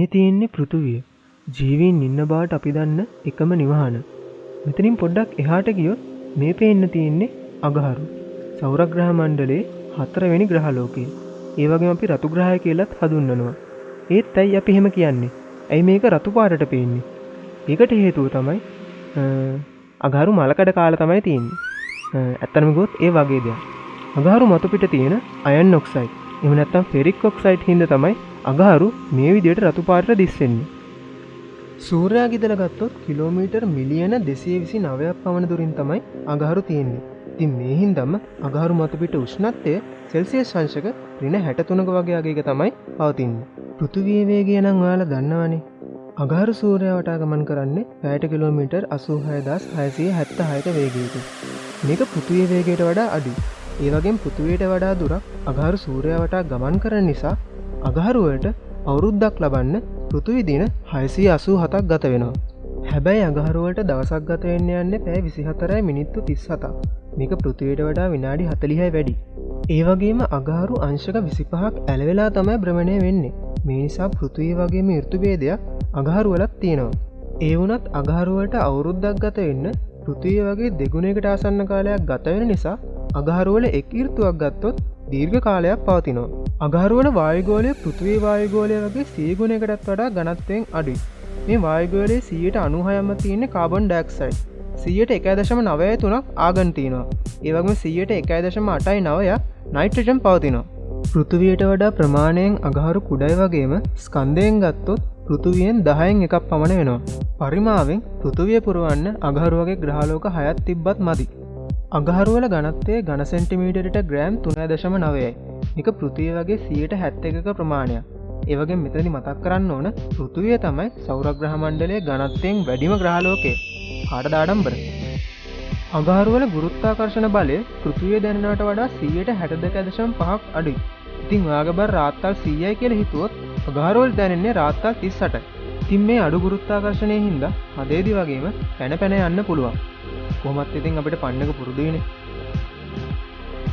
මේ තියෙන්නේ පෘථුවිය. ජීවීන් ඉන්න බවට අපි දන්න එකම නිවහන. මෙතනින් පොඩ්ඩක් එහාට ගියොත් මේ පේන්න තියෙන්නේ අඟහරු. සෞරග්‍රහ මණ්ඩලයේ 4 වෙනි ග්‍රහලෝකය. ඒ වගේම අපි රතු ග්‍රහය කියලාත් හඳුන්වනවා. ඒත් ඇයි අපි එහෙම කියන්නේ? ඇයි මේක රතු පාටට පේන්නේ? ඒකට හේතුව තමයි අඟහරු මලකඩ කාලා තමයි තියෙන්නේ. ඇත්තටම ගොත් ඒ වගේ දෙයක්. අඟහරු මතු පිට තියෙන අයන් ඔක්සයිඩ් එහෙම නැත්නම් ෆෙරික් ඔක්සයිඩ් හින්දා තමයි අඟහරු මේ විදිහට රතු පාටට දිස්සෙන්නේ. සූර්යයා ගිදලා ගත්තොත් කිලෝමීටර් මිලියන 229ක් පමණ දුරින් තමයි අඟහරු තියෙන්නේ. ඉතින් මේ හින්දාම අඟහරු මතු පිට උෂ්ණත්වය සෙල්සියස් අංශක -63ක වගේ අගයක තමයි පවතින්නේ. පෘථිවියේ වේගය නම් ඔයාලා දන්නවනේ. අඟහරු සූර්යයා වටා ගමන් කරන්නේ පැයට කිලෝමීටර් 86676ක වේගයකින්. මේක පෘථිවියේ වේගයට වඩා අඩුයි. ඒ වගේම පෘථිවියට වඩා දුරක් අඟහරු සූර්යයා වටා ගමන් කරන නිසා අඟහරු වලට අවුරුද්දක් ලබන්න පෘථිවි දින 687ක් ගත වෙනවා. හැබැයි අඟහරු වලට දවසක් ගත වෙන්න යන්නේ පැය 24යි මිනිත්තු 37ක්. මේක පෘථිවියට වඩා විනාඩි 40යි වැඩි. ඒ වගේම අඟහරු අංශක 25ක් ඇලවෙලා තමයි භ්‍රමණය වෙන්නේ. මේ නිසා පෘථිවිය වගේම ඍතු භේදයක් අඟහරු වලත් තියෙනවා. ඒ වුණත් අඟහරු වලට අවුරුද්දක් ගත වෙන්න පෘථිවිය වගේ දෙගුණයකට ආසන්න කාලයක් ගත වෙන නිසා අඟහරු වල එක් ඍතුවක් ගත්තොත් දීර්ඝ කාලයක් පවතිනවා. අඟහරු වල වායුගෝලය පෘථිවියේ වායුගෝලය වගේ 100 ගුණයකටත් වඩා ඝනත්වයෙන් අඩුයි. මේ වායුගෝලයේ 96%ක්ම තියෙන්නේ කාබන් ඩයොක්සයිඩ්. 101.93ක් ආගන් තියෙනවා. ඒ වගේම 101.89ක් නයිට්‍රජන් පවතිනවා. පෘථිවියට වඩා ප්‍රමාණයෙන් අඟහරු කුඩයි වගේම ස්කන්ධයෙන් ගත්තොත් පෘථිවියෙන් 10න් එකක් පමණ වෙනවා. පරිමාවෙන් පෘථිවිය පුරවන්න අඟහරු වගේ ග්‍රහලෝක 6ක් තිබ්බත් මදි. අඟහරු වල ඝනත්වය ඝන සෙන්ටිමීටරයට ග්‍රෑම් 3.9යි. මේක පෘථිවිය වගේ 171ක ප්‍රමාණයක්. ඒ වගේම මෙතනදි මතක් කරන්න ඕන පෘථිවිය තමයි සෞරග්‍රහ මණ්ඩලයේ ඝනත්වයෙන් වැඩිම ග්‍රහලෝකය. කාටද ආඩම්බර? අඟහරු වල ගුරුත්වාකර්ෂණ බලය පෘථිවිය දැනෙනවට වඩා 162.5ක් අඩුයි. ඉතින් ඔයාගේ බර රාත්තල් 100යි කියලා හිතුවොත් අඟහරු වල දැනෙන්නේ රාත්තල් 38යි. ඉතින් මේ අඩු ගුරුත්වාකර්ෂණයෙන් හින්දා හදේදි වගේම පැන යන්න පුළුවන්. කොහොමත් ඉතින් අපිට පන්නක පුරුදු වෙන්නේ.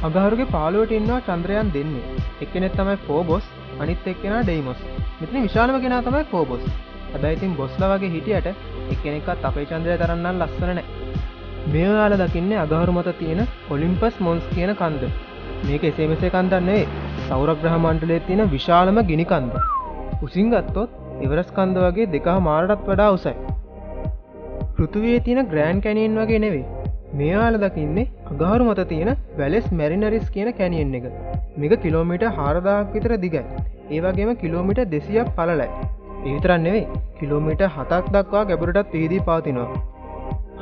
අඟහරුගේ පාළුවට ඉන්නවා චන්ද්‍රයන් දෙන්නේ. එක්කෙනෙක් තමයි ෆෝබොස්, අනිත් එක්කෙනා ඩෙයිමොස්. මෙතන විශාලම කෙනා තමයි ෆෝබොස්. හැබැයි ඉතින් බොස්ලා වගේ හිටියට එක්කෙනෙක්වත් අපේ චන්ද්‍රය තරම් නම් ලස්සන නැහැ. මේ ඔයාලා දකින්නේ අඟහරු මත තියෙන ඔලිම්පස් මොන්ස් කියන කන්ද. මේක එසේ මෙසේ කන්දක් නෙවෙයි. සෞරග්‍රහ මණ්ඩලයේ තියෙන විශාලම ගිනි කන්ද. උසින් ගත්තොත් එවරස් කන්ද වගේ 2.5ටත් වඩා උසයි. පෘථිවියේ තියෙන ග්‍රෑන්ඩ් කැනියන් වගේ නෙවෙයි. මේ ඔයාලා දකින්නේ අඟහරු මත තියෙන වැලස් මැරිනරිස් කියන කැනියන් එක. මේක කිලෝමීටර් 4000ක් විතර දිගයි. ඒ වගේම කිලෝමීටර් 200ක් පළලයි. ඒ විතරක් නෙවෙයි කිලෝමීටර් 7ක් දක්වා ගැඹුරටත් විහිදී පවතිනවා.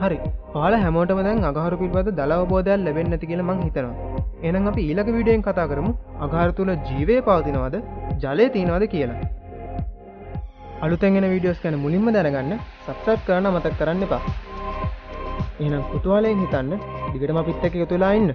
හරි. ඔයාලා හැමෝටම දැන් අඟහරු පිළිබඳ දල අවබෝධයක් ලැබෙන්නේ නැති කියලා මං හිතනවා. එහෙනම් අපි ඊළඟ වීඩියෝෙන් කතා කරමු අඟහරු තුල ජීවය පවතිනවද, ජලය තියෙනවද කියලා. අලුතෙන් එන වීඩියෝස් ගැන මුලින්ම දැනගන්න සබ්ස්ක්‍රයිබ් කරන්න මතක කරන්න එපා. එහෙනම් කුතුහලයෙන් හිතන්න දිගටම අපිත් එක්ක එකතු වෙලා ඉන්න.